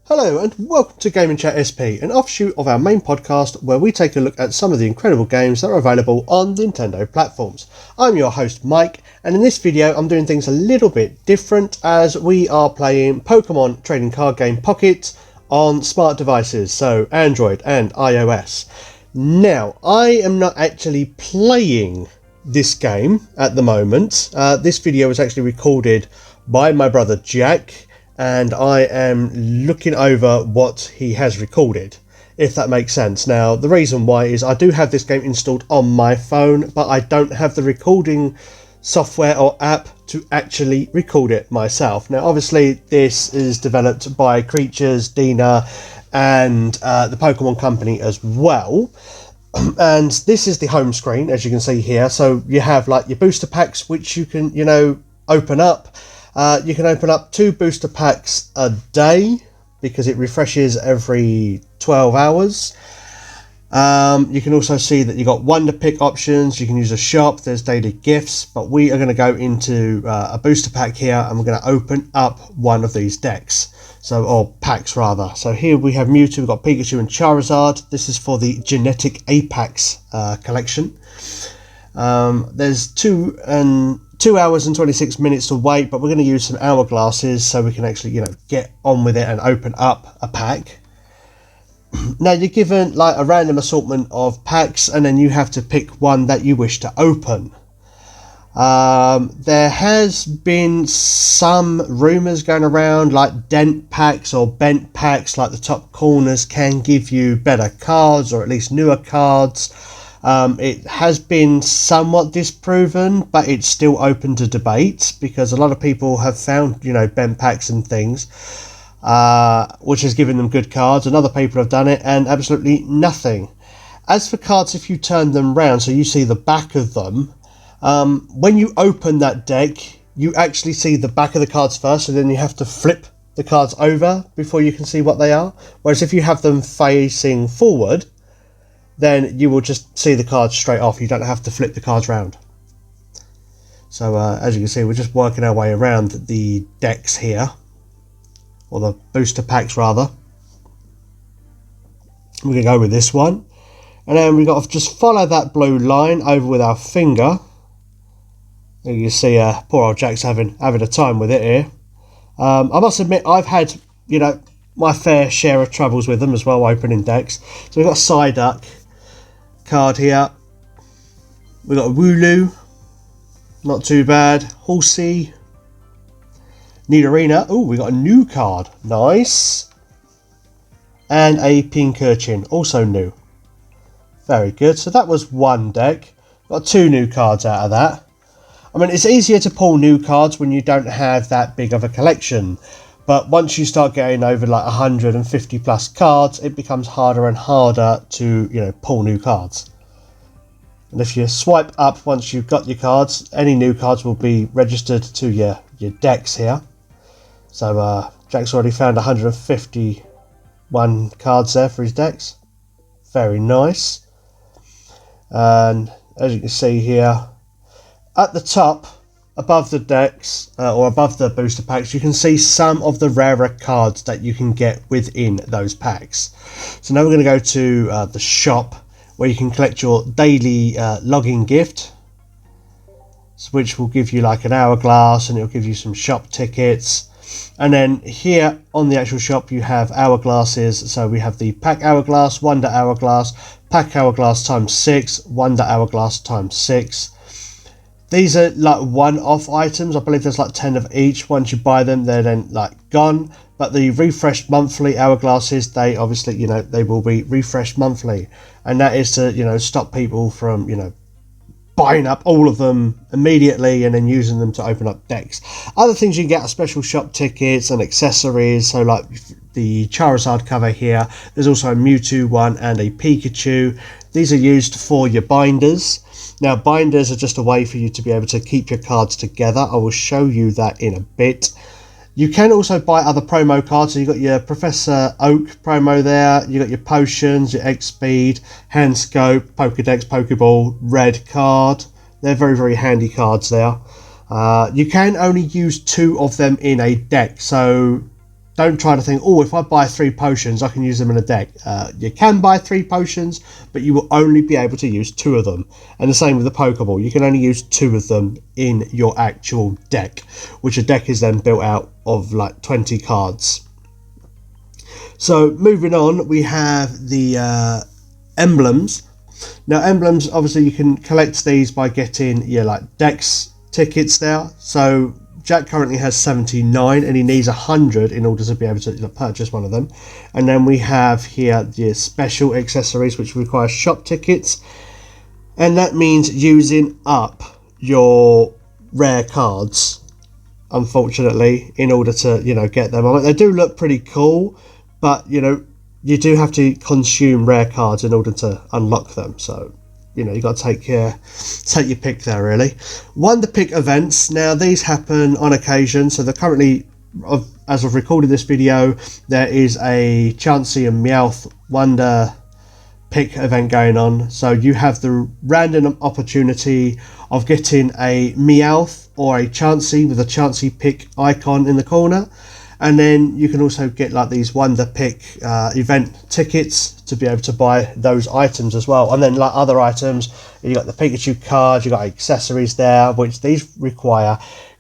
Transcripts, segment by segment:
Hello and welcome to Gaming Chat SP, an offshoot of our main podcast where we take a look at some of the incredible games that are available on Nintendo platforms. I'm your host Mike, and in this video I'm doing things a little bit different as we are playing Pokémon trading card game Pocket on smart devices, so Android and iOS. Now, I am not actually playing this game at the moment. This video was actually recorded by my brother Jack, and I am looking over what he has recorded, if that makes sense. Now, the reason why is I do have this game installed on my phone, but I don't have the recording software or app to actually record it myself. Now, obviously, this is developed by Creatures, Dina, and the Pokémon Company as well. And this is the home screen, as you can see here. So you have like your booster packs, which you can, open up. You can open up 2 booster packs a day because it refreshes every 12 hours. You can also see that you've got wonder pick options. You can use a shop. There's daily gifts. But we are going to go into a booster pack here, and we're going to open up one of these decks. Or packs rather. So here we have Mewtwo, we've got Pikachu and Charizard. This is for the Genetic Apex collection. There's 2 hours and 26 minutes to wait, but we're going to use some hourglasses so we can actually, get on with it and open up a pack. Now you're given like a random assortment of packs, and then you have to pick one that you wish to open. There has been some rumours going around like dent packs or bent packs, like the top corners can give you better cards or at least newer cards. It has been somewhat disproven, but it's still open to debate because a lot of people have found, bent packs and things, which has given them good cards, and other people have done it and absolutely nothing. As for cards, if you turn them round so you see the back of them, when you open that deck, you actually see the back of the cards first, and then you have to flip the cards over before you can see what they are. Whereas if you have them facing forward, then you will just see the cards straight off. You don't have to flip the cards round. So as you can see, we're just working our way around the decks here, or the booster packs rather. We're going to go with this one, and then we've got to just follow that blue line over with our finger. You can see poor old Jack's having a time with it here. I must admit, I've had my fair share of troubles with them as well, opening decks. So we've got a Psyduck card here. We've got a Wooloo, not too bad. Horsey, Nidorina. Oh, we got a new card, nice. And a Pincurchin, also new. Very good. So that was one deck. Got 2 new cards out of that. I mean, it's easier to pull new cards when you don't have that big of a collection. But once you start getting over like 150 plus cards, it becomes harder and harder to, pull new cards. And if you swipe up once you've got your cards, any new cards will be registered to your decks here. So Jack's already found 151 cards there for his decks. Very nice. And as you can see here, at the top, above the decks, or above the booster packs, you can see some of the rarer cards that you can get within those packs. So now we're going to go to the shop, where you can collect your daily login gift, which will give you like an hourglass, and it'll give you some shop tickets. And then here on the actual shop you have hourglasses. So we have the pack hourglass, wonder hourglass, pack hourglass times 6, wonder hourglass times 6. These are like one-off items. I believe there's like 10 of each. Once you buy them, they're then like gone. But the refreshed monthly hourglasses, they obviously, they will be refreshed monthly. And that is to, stop people from, buying up all of them immediately and then using them to open up decks. Other things you can get are special shop tickets and accessories. So like the Charizard cover here. There's also a Mewtwo one and a Pikachu. These are used for your binders. Now, binders are just a way for you to be able to keep your cards together. I will show you that in a bit. You can also buy other promo cards. So you've got your Professor Oak promo there. You've got your potions, your X-Speed, Hand Scope, Pokedex, Pokeball, Red card. They're very, very handy cards there. You can only use 2 of them in a deck. So don't try to think, oh, if I buy 3 potions, I can use them in a deck. You can buy 3 potions, but you will only be able to use 2 of them. And the same with the Pokeball. You can only use 2 of them in your actual deck, which a deck is then built out of like 20 cards. So moving on, we have the emblems. Now emblems, obviously you can collect these by getting your like Dex tickets there. So Jack currently has 79 and he needs 100 in order to be able to purchase one of them. And then we have here the special accessories, which require shop tickets. And that means using up your rare cards, unfortunately, in order to, get them. I mean, they do look pretty cool, but, you do have to consume rare cards in order to unlock them. So, you got to take your pick there, really. Wonder Pick events. Now, these happen on occasion. So, they're currently, as I've recorded this video, there is a Chansey and Meowth Wonder Pick event going on. So, you have the random opportunity of getting a Meowth or a Chansey with a Chansey Pick icon in the corner. And then you can also get like these Wonder Pick event tickets to be able to buy those items as well. And then like other items, you got the Pikachu cards, you got accessories there, which these require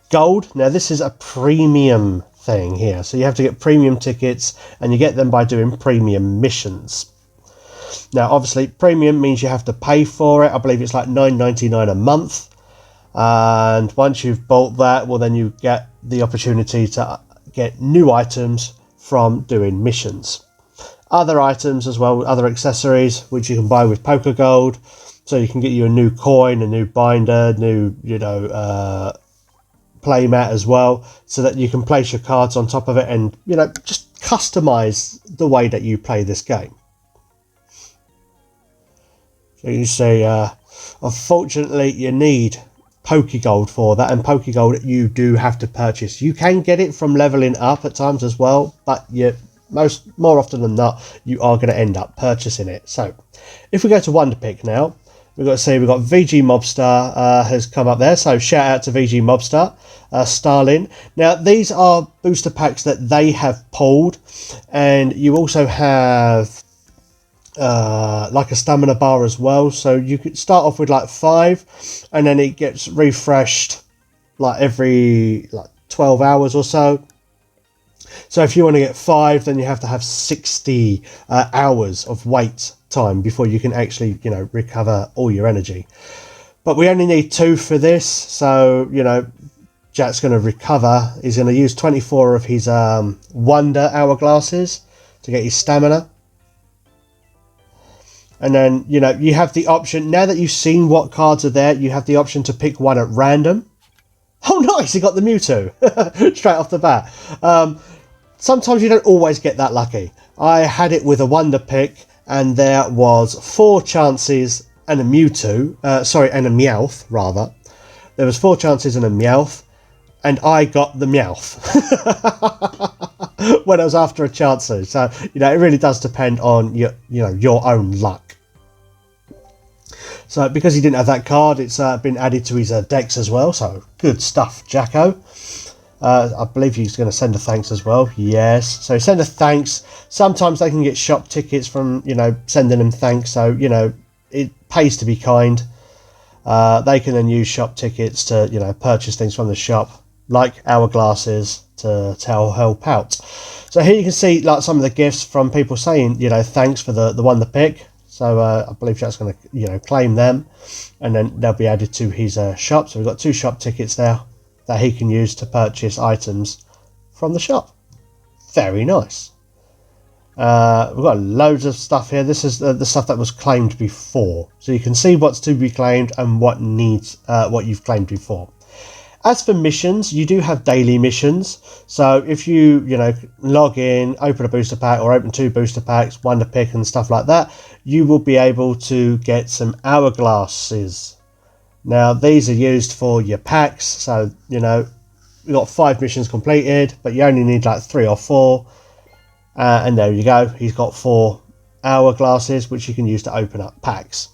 gold. Now this is a premium thing here, so you have to get premium tickets, and you get them by doing premium missions. Now obviously premium means you have to pay for it. I believe it's like $9.99 a month, and once you've bought that, well then you get the opportunity to get new items from doing missions. Other items as well, other accessories which you can buy with Poker Gold, so you can get you a new coin, a new binder, new playmat as well, so that you can place your cards on top of it and just customize the way that you play this game. So you say unfortunately you need Pokegold for that, and Pokegold you do have to purchase. You can get it from leveling up at times as well, but more often than not you are going to end up purchasing it. So if we go to Wonder Pick now, we've got to see we've got VG Mobstar has come up there, so shout out to VG Mobstar, Starlin. Now these are booster packs that they have pulled, and you also have like a stamina bar as well, so you could start off with like 5 and then it gets refreshed like every 12 hours or so. So if you want to get 5, then you have to have 60 hours of wait time before you can actually recover all your energy. But we only need 2 for this, so Jack's going to recover. He's going to use 24 of his Wonder Hourglasses to get his stamina. And then, you have the option, now that you've seen what cards are there, you have the option to pick one at random. Oh, nice! He got the Mewtwo straight off the bat. Sometimes you don't always get that lucky. I had it with a Wonder Pick, and there was 4 chances and a Mewtwo. And a Meowth, rather. There was 4 chances and a Meowth, and I got the Meowth when I was after a Chansey. So, it really does depend on your own luck. So because he didn't have that card, it's been added to his decks as well. So good stuff, Jacko. I believe he's going to send a thanks as well. Yes. So send a thanks. Sometimes they can get shop tickets from, sending them thanks. So, it pays to be kind. They can then use shop tickets to, purchase things from the shop, like hourglasses, to help out. So here you can see like some of the gifts from people saying, thanks for the Wonder Pick. So I believe Jack's going to, claim them, and then they'll be added to his shop. So we've got 2 shop tickets there that he can use to purchase items from the shop. Very nice. We've got loads of stuff here. This is the stuff that was claimed before. So you can see what's to be claimed and what you've claimed before. As for missions, you do have daily missions. So if you, log in, open a booster pack or open 2 booster packs, Wonder Pick and stuff like that, you will be able to get some hourglasses. Now, these are used for your packs. So, we've got 5 missions completed, but you only need like 3 or 4. And there you go. He's got 4 hourglasses, which you can use to open up packs.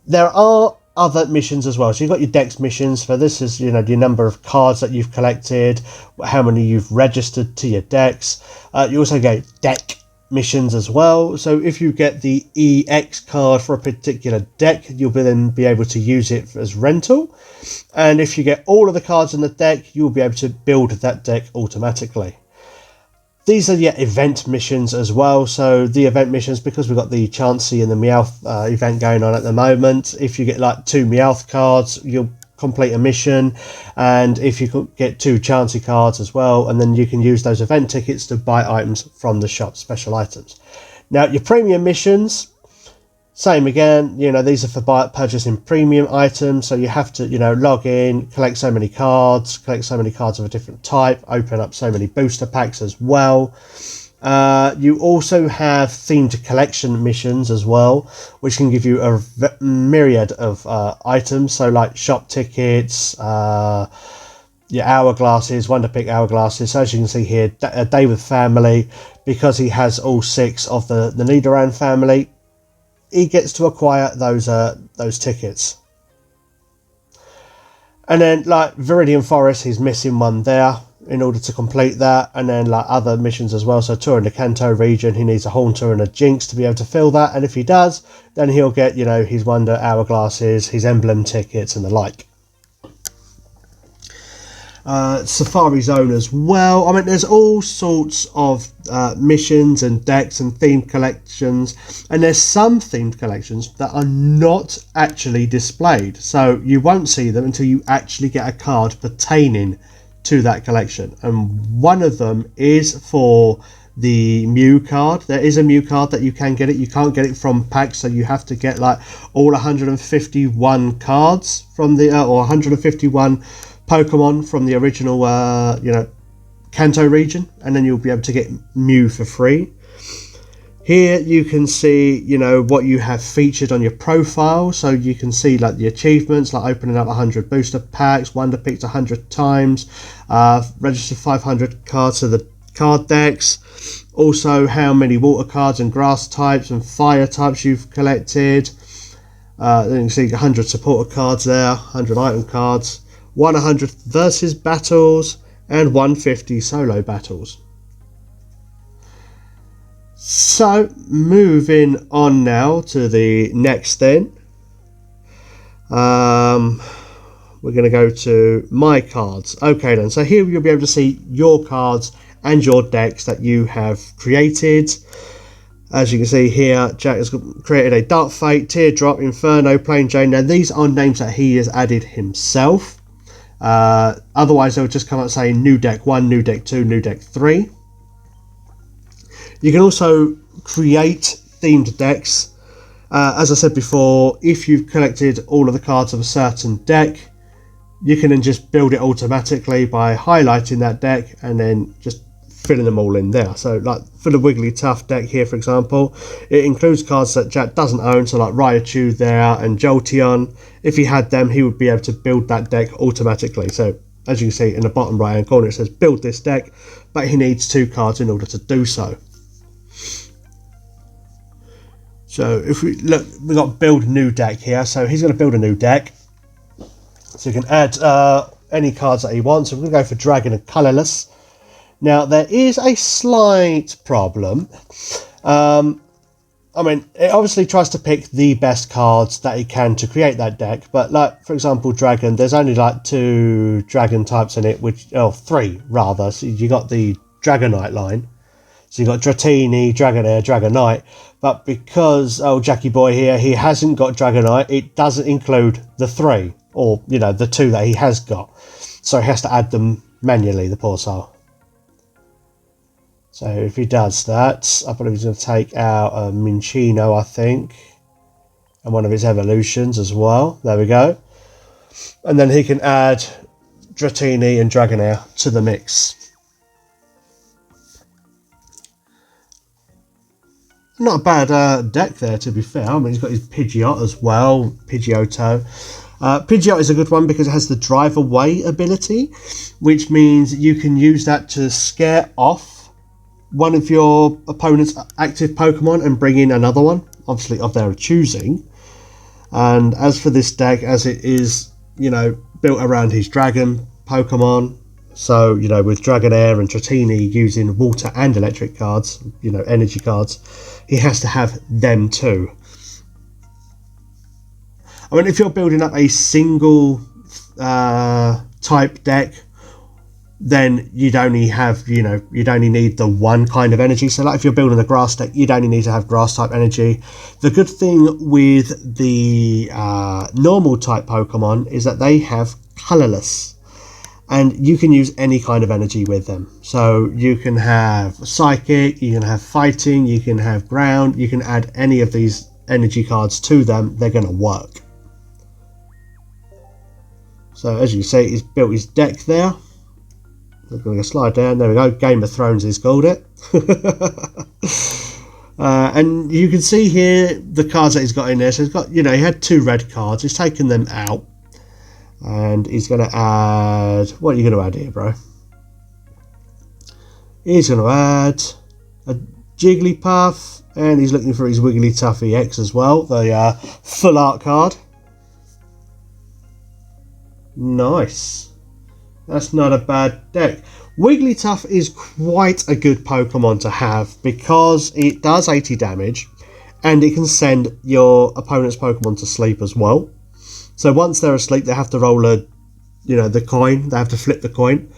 There are other missions as well. So you've got your dex missions. For this is, you know, the number of cards that you've collected, how many you've registered to your decks. You also get deck missions as well. So if you get the EX card for a particular deck, you'll then be able to use it as rental. And if you get all of the cards in the deck, you'll be able to build that deck automatically. These are your event missions as well. So the event missions, because we've got the Chansey and the Meowth event going on at the moment, if you get like 2 Meowth cards, you'll complete a mission. And if you could get 2 Chansey cards as well, and then you can use those event tickets to buy items from the shop, special items. Now, your premium missions, same again, you know, these are for purchasing premium items. So you have to, you know, log in, collect so many cards of a different type, open up so many booster packs as well. You also have themed collection missions as well, which can give you a myriad of items. So like shop tickets, your hourglasses, Wonder Pick hourglasses. So as you can see here, a day with family, because he has all 6 of the Nidoran family, he gets to acquire those tickets. And then like Viridian Forest, he's missing one there in order to complete that. And then like other missions as well. So touring the Kanto region, he needs a Haunter and a Jinx to be able to fill that. And if he does, then he'll get, you know, his Wonder hourglasses, his emblem tickets and the like. Safari Zone as well. I mean, there's all sorts of missions and decks and themed collections, and there's some themed collections that are not actually displayed, so you won't see them until you actually get a card pertaining to that collection. And one of them is for the Mew card. There is a Mew card that you can get it. You can't get it from packs, so you have to get like all 151 cards from the or 151 Pokemon from the original, you know, Kanto region, and then you'll be able to get Mew for free. Here you can see, you know, what you have featured on your profile, so you can see like the achievements, like opening up 100 booster packs, Wonder Picked 100 times, registered 500 cards to the card decks, also how many water cards and grass types and fire types you've collected. Then you can see 100 supporter cards there, 100 item cards, 100 versus battles, and 150 solo battles. So moving on now to the next thing, we're going to go to my cards. Okay then, so here you'll be able to see your cards and your decks that you have created. As you can see here, Jack has created a Dark Fate, Teardrop, Inferno, Plain Jane. Now these are names that he has added himself. Otherwise they'll just come up saying new deck 1, new deck 2, new deck 3. You can also create themed decks. As I said before, if you've collected all of the cards of a certain deck, you can then just build it automatically by highlighting that deck and then just filling them all in there. So like for the Wigglytuff deck here, for example, it includes cards that Jack doesn't own, so like Raichu there and Jolteon. If he had them, he would be able to build that deck automatically. So as you can see in the bottom right hand corner, it says build this deck, but he needs 2 cards in order to do so. So if we look, we've got build new deck here, so he's going to build a new deck. So you can add any cards that he wants. So we're going to go for Dragon and Colourless. Now there is a slight problem. I mean, it obviously tries to pick the best cards that it can to create that deck, but like for example Dragon, there's only like 2 Dragon types in it, which 3 rather. So you got the Dragonite line. So you've got Dratini, Dragonair, Dragonite, but because Jackie Boy here, he hasn't got Dragonite, it doesn't include the 3, or you know, the 2 that he has got. So he has to add them manually, the poor soul. So if he does that, I believe he's going to take out a Minccino, I think, and one of his evolutions as well. There we go. And then he can add Dratini and Dragonair to the mix. Not a bad deck there, to be fair. I mean, he's got his Pidgeot as well, Pidgeotto. Pidgeot is a good one because it has the Drive Away ability, which means you can use that to scare off one of your opponent's active Pokemon and bring in another one, obviously of their choosing. And as for this deck, as it is, you know, built around his dragon Pokemon, so, you know, with Dragonair and Dratini using water and electric cards, you know, energy cards, he has to have them too. I mean, if you're building up a single type deck, then you'd only have, you know, you'd only need the one kind of energy. So like if you're building a grass deck, you'd only need to have grass type energy. The good thing with the normal type Pokemon is that they have colorless, and you can use any kind of energy with them. So you can have psychic, you can have fighting, you can have ground, you can add any of these energy cards to them, they're going to work. So as you see, he's built his deck there. We're going to slide down. There we go. Game of Thrones is called it. And you can see here the cards that he's got in there. So he's got, you know, he had 2 red cards. He's taken them out. And he's going to add... What are you going to add here, bro? He's going to add a Jigglypuff. And he's looking for his Wigglytuff EX as well. The full art card. Nice. That's not a bad deck. Wigglytuff is quite a good Pokemon to have because it does 80 damage and it can send your opponent's Pokemon to sleep as well. So once they're asleep, they have to roll a, you know, the coin. They have to flip the coin.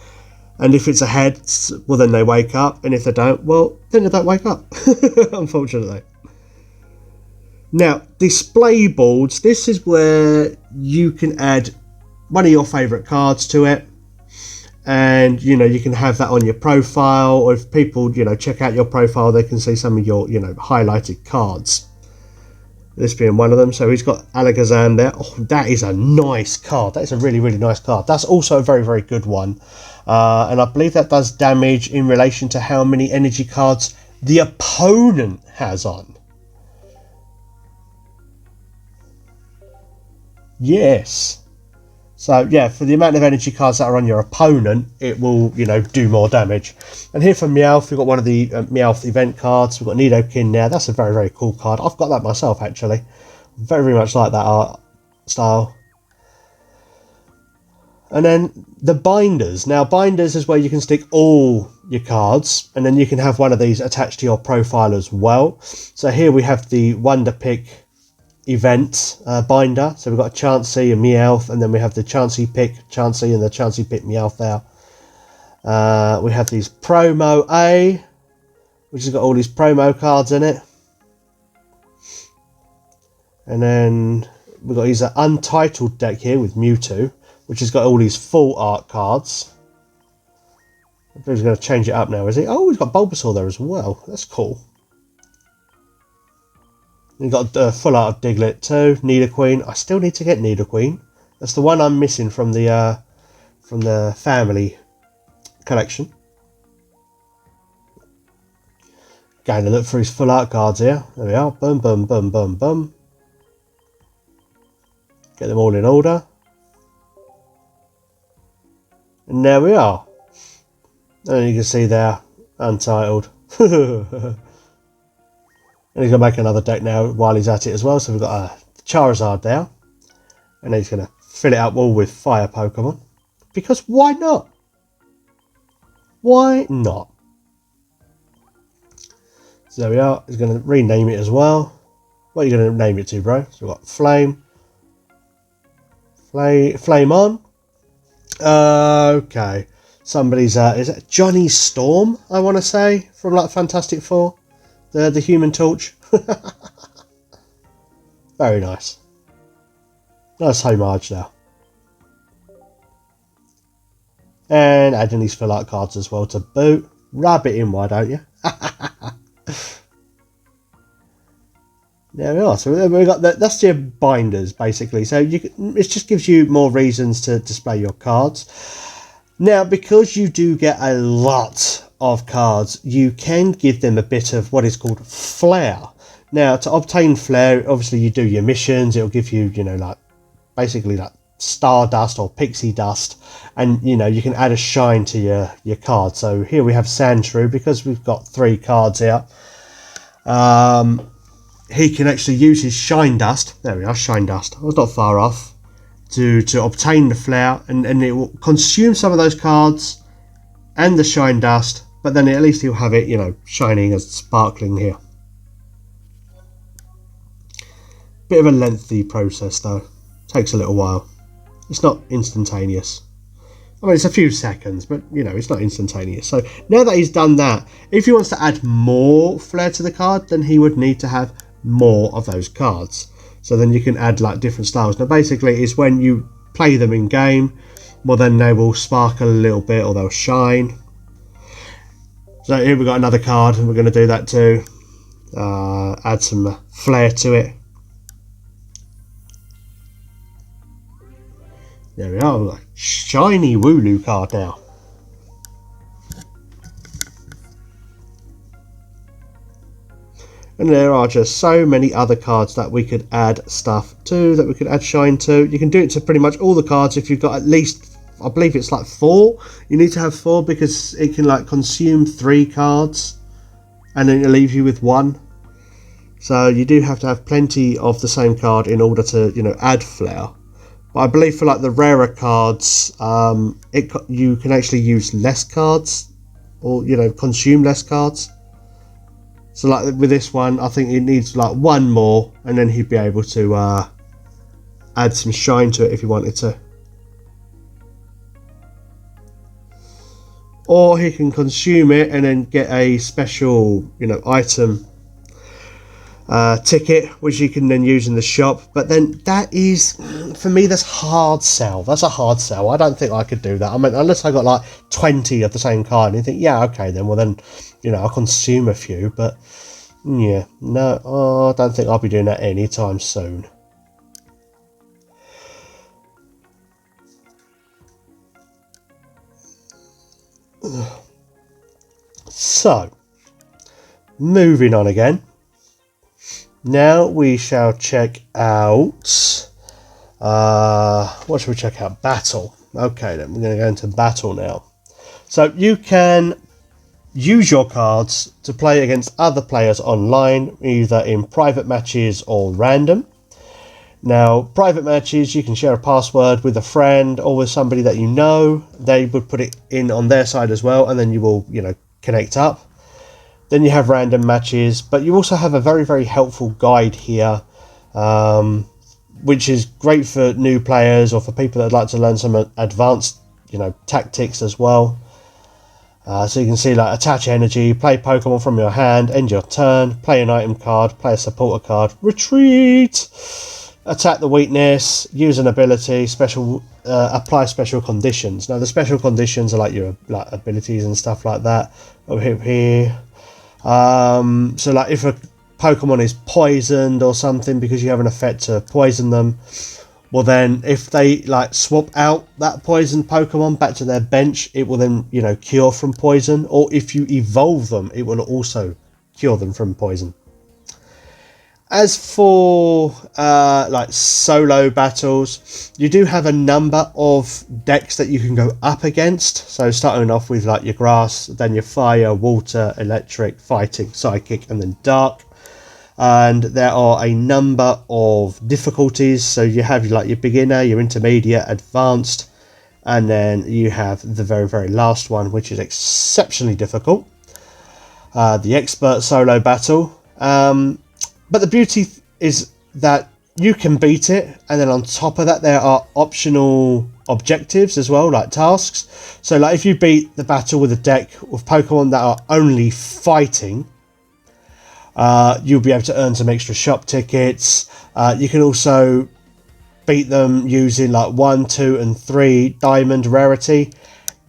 And if it's a head, well, then they wake up. And if they don't, well, then they don't wake up, unfortunately. Now, display boards. This is where you can add one of your favourite cards to it. And, you know, you can have that on your profile, or if people, you know, check out your profile, they can see some of your, you know, highlighted cards. This being one of them. So he's got Alakazam there. Oh, that is a nice card. That is a really, really nice card. That's also a very, very good one. And I believe that does damage in relation to how many energy cards the opponent has on. Yes. So yeah, for the amount of energy cards that are on your opponent, it will, you know, do more damage. And here for Meowth, we've got one of the Meowth event cards. We've got Nidoking there. That's a very, very cool card. I've got that myself, actually. Very, very much like that art style. And then the binders. Now, binders is where you can stick all your cards, and then you can have one of these attached to your profile as well. So here we have the Wonder Pick event binder. So we've got a Chansey and Meowth, and then we have the Chansey Pick Chansey and the Chansey Pick Meowth there. We have these Promo A, which has got all these promo cards in it. And then we've got his Untitled deck here with Mewtwo, which has got all these full art cards. I think he's going to change it up now, is he? Oh, he's got Bulbasaur there as well. That's cool. You've got full art of Diglett too, Nidoqueen. I still need to get Nidoqueen. That's the one I'm missing from the family collection. Going to look for his full art cards here. There we are. Boom, boom, boom, boom, boom. Get them all in order. And there we are. And you can see there, Untitled. And he's going to make another deck now while he's at it as well. So we've got a Charizard there. And then he's going to fill it up all with fire Pokemon. Because why not? Why not? So there we are. He's going to rename it as well. What are you going to name it to, bro? So we've got Flame. Flame on. Okay. Somebody's, is it Johnny Storm, I want to say, from like Fantastic Four? The Human Torch. Very nice. Nice homage there. And adding these full art cards as well to boot. Rub it in, why don't you? There we are. So we've got that's your binders basically. So it just gives you more reasons to display your cards. Now, because you do get a lot of cards, you can give them a bit of what is called flair. Now, to obtain flair, obviously you do your missions. It'll give you, you know, like basically like stardust or pixie dust, and you know you can add a shine to your card. So here we have Sandshrew because we've got 3 cards here. he can actually use his shine dust. There we are, shine dust. I was not far off. To obtain the flare, and it will consume some of those cards and the shine dust, but then at least he'll have it, you know, shining as sparkling here. Bit of a lengthy process though. Takes a little while. It's not instantaneous. I mean, it's a few seconds, but you know, it's not instantaneous. So now that he's done that, if he wants to add more flair to the card, then he would need to have more of those cards. So then you can add like different styles. Now basically it's when you play them in game, well then they will sparkle a little bit or they'll shine. So here we've got another card and we're going to do that too. Add some flair to it. There we are, we've got a shiny Wooloo card now. And there are just so many other cards that we could add stuff to, that we could add shine to. You can do it to pretty much all the cards if you've got at least, I believe it's like 4. You need to have 4 because it can like consume 3 cards and then it'll leave you with 1. So you do have to have plenty of the same card in order to, you know, add flair. But I believe for like the rarer cards, you can actually use less cards or, you know, consume less cards. So like with this one, I think it needs like 1 more and then he'd be able to add some shine to it if he wanted to. Or he can consume it and then get a special, you know, item ticket, which you can then use in the shop. But then that is, for me, that's hard sell. That's a hard sell. I don't think I could do that. I mean, unless I got like 20 of the same card and you think, yeah, okay, then, well then, you know, I'll consume a few. But yeah, no, I don't think I'll be doing that anytime soon. So, moving on again. Now we shall check out, what should we check out? Battle. Okay, then we're going to go into battle now. So you can use your cards to play against other players online, either in private matches or random. Now, private matches, you can share a password with a friend or with somebody that you know. They would put it in on their side as well, and then you will, you know, connect up. Then you have random matches, but you also have a very, very helpful guide here, which is great for new players or for people that like to learn some advanced, you know, tactics as well. So you can see like attach energy, play Pokemon from your hand, end your turn, play an item card, play a supporter card, retreat, attack the weakness, use an ability, special, apply special conditions. Now the special conditions are like your abilities and stuff like that. Over here. So like if a Pokemon is poisoned or something because you have an effect to poison them, well then if they like swap out that poisoned Pokemon back to their bench, it will then, you know, cure from poison. Or if you evolve them, it will also cure them from poison. As for like solo battles, you do have a number of decks that you can go up against. So starting off with like your grass, then your fire, water, electric, fighting, psychic, and then dark. And there are a number of difficulties. So you have like your beginner, your intermediate, advanced, and then you have the very, very last one, which is exceptionally difficult. The expert solo battle. But the beauty is that you can beat it, and then on top of that there are optional objectives as well, like tasks. So like if you beat the battle with a deck of Pokemon that are only fighting, you'll be able to earn some extra shop tickets. You can also beat them using like 1, 2 and 3 diamond rarity.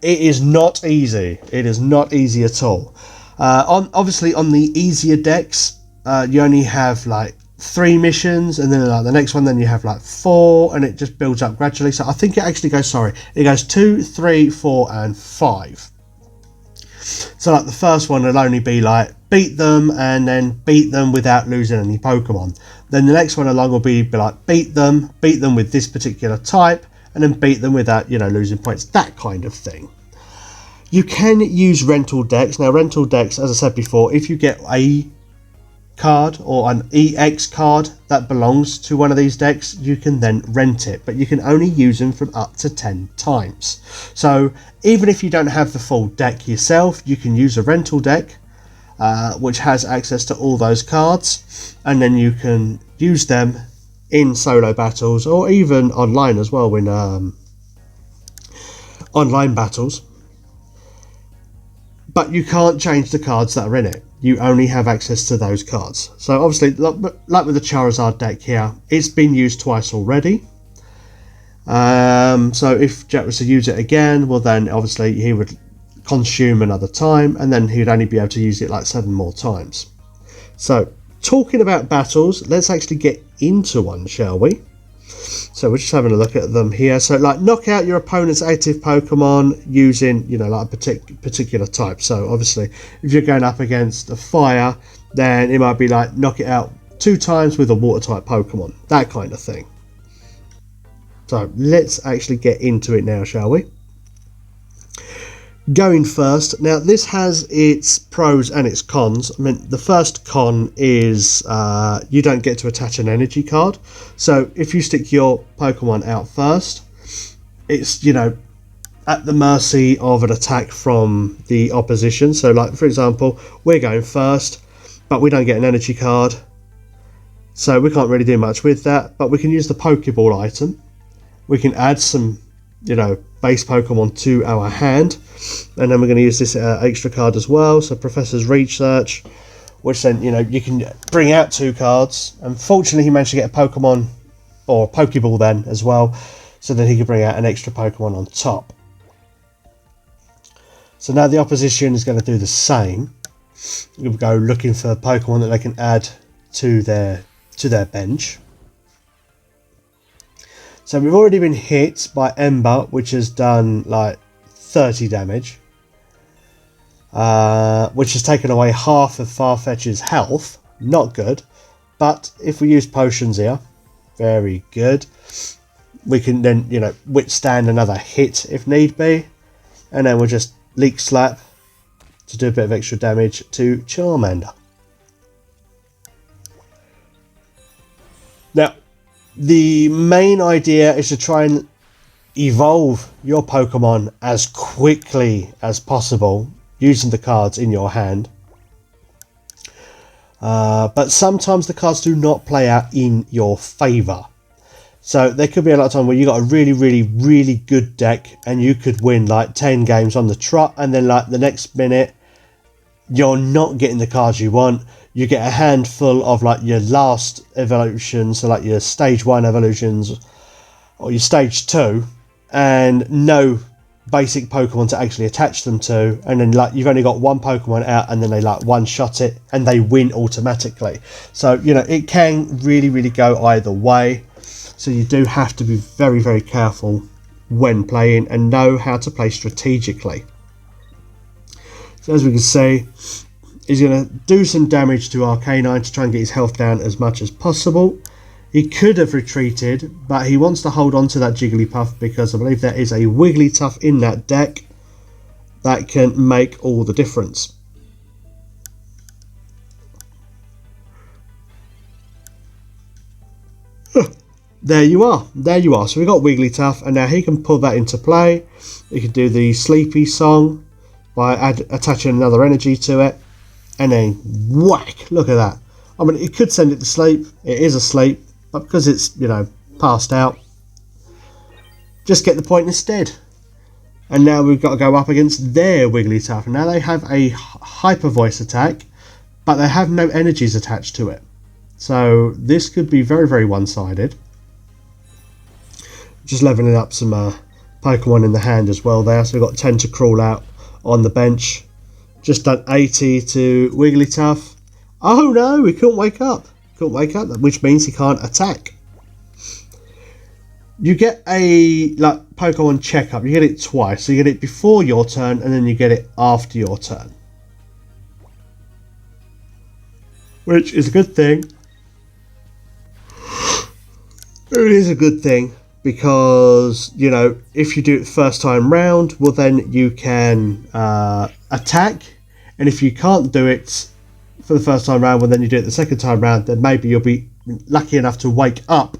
It is not easy. It is not easy at all. Obviously on the easier decks, you only have like 3 missions, and then like the next one, then you have like 4, and it just builds up gradually. So I think it actually goes, it goes 2, 3, 4 and 5. So like the first one will only be like beat them and then beat them without losing any Pokemon. Then the next one along will be like beat them with this particular type, and then beat them without, you know, losing points, that kind of thing. You can use rental decks. Now rental decks, as I said before, if you get a card or an EX card that belongs to one of these decks, you can then rent it, but you can only use them from up to 10 times. So even if you don't have the full deck yourself, you can use a rental deck which has access to all those cards, and then you can use them in solo battles or even online as well, in online battles. But you can't change the cards that are in it. You only have access to those cards. So obviously, like with the Charizard deck here, it's been used twice already. So if Jack was to use it again, well then obviously he would consume another time, and then he'd only be able to use it like 7 more times. So talking about battles, let's actually get into one, shall we? So we're just having a look at them here. So like, knock out your opponent's active Pokemon using, you know, like a particular type. So obviously if you're going up against a fire, then it might be like knock it out 2 times with a water type Pokemon, that kind of thing. So let's actually get into it now, shall we? Going first, now this has its pros and its cons. I mean, the first con is you don't get to attach an energy card. So if you stick your Pokemon out first, it's, you know, at the mercy of an attack from the opposition. So like, for example, we're going first, but we don't get an energy card, so we can't really do much with that. But we can use the Pokeball item. We can add some, you know, base Pokemon to our hand, and then we're going to use this extra card as well, so Professor's Research, which then, you know, you can bring out 2 cards. Unfortunately, he managed to get a Pokemon or a Pokeball then as well, so then he could bring out an extra Pokemon on top. So now the opposition is going to do the same. We'll go looking for Pokemon that they can add to their bench. So we've already been hit by Ember, which has done like 30 damage, which has taken away half of Farfetch's health. Not good. But if we use potions here, very good. We can then, you know, withstand another hit if need be, and then we'll just Leak Slap to do a bit of extra damage to Charmander. Now, the main idea is to try and evolve your Pokemon as quickly as possible using the cards in your hand. But sometimes the cards do not play out in your favour. So there could be a lot of time where you got a really good deck and you could win like 10 games on the trot, and then like the next minute you're not getting the cards you want. You get a handful of like your last evolutions, so like your stage 1 evolutions or your stage 2, and no basic Pokemon to actually attach them to, and then like you've only got 1 Pokemon out, and then they like one-shot it and they win automatically. So, you know, it can really go either way. So you do have to be very careful when playing and know how to play strategically. So as we can see, he's going to do some damage to Arcanine to try and get his health down as much as possible. He could have retreated, but he wants to hold on to that Jigglypuff because I believe there is a Wigglytuff in that deck that can make all the difference. There you are. So we've got Wigglytuff, and now he can pull that into play. He can do the Sleepy Song by attaching another energy to it, and then whack, look at that. I mean, it could send it to sleep. It is asleep, but because it's, you know, passed out, just get the point instead. And now we've got to go up against their Wigglytuff. Now they have a Hyper Voice attack, but they have no energies attached to it. So this could be very one-sided. Just leveling up some Pokemon in the hand as well there. So we've got Tentacruel out on the bench. Just done 80 to Wigglytuff. Oh no, he couldn't wake up. Which means he can't attack. You get a like Pokemon checkup. You get it twice. So you get it before your turn, and then you get it after your turn, which is a good thing. It is a good thing because, you know, if you do it the first time round, well then you can attack, and if you can't do it for the first time round, when then you do it the second time round, then maybe you'll be lucky enough to wake up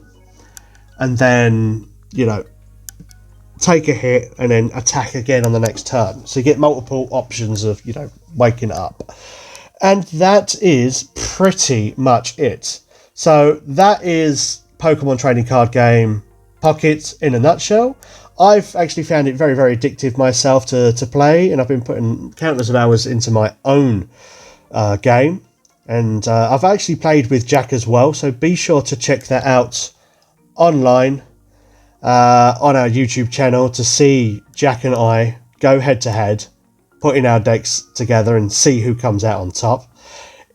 and then, you know, take a hit and then attack again on the next turn. So you get multiple options of, you know, waking up. And that is pretty much it. So that is Pokemon trading card game Pocket in a nutshell. I've actually found it very, very addictive myself to play, and I've been putting countless of hours into my own game. And I've actually played with Jack as well, so be sure to check that out online on our YouTube channel to see Jack and I go head to head, putting our decks together and see who comes out on top.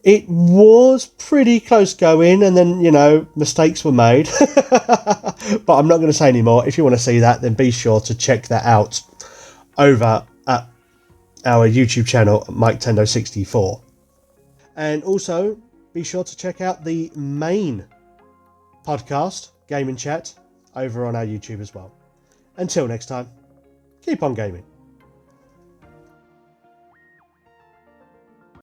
It was pretty close going, and then, you know, mistakes were made. But I'm not going to say any more. If you want to see that, then be sure to check that out over at our YouTube channel, MikeTendo64. And also, be sure to check out the main podcast, Gaming Chat, over on our YouTube as well. Until next time, keep on gaming.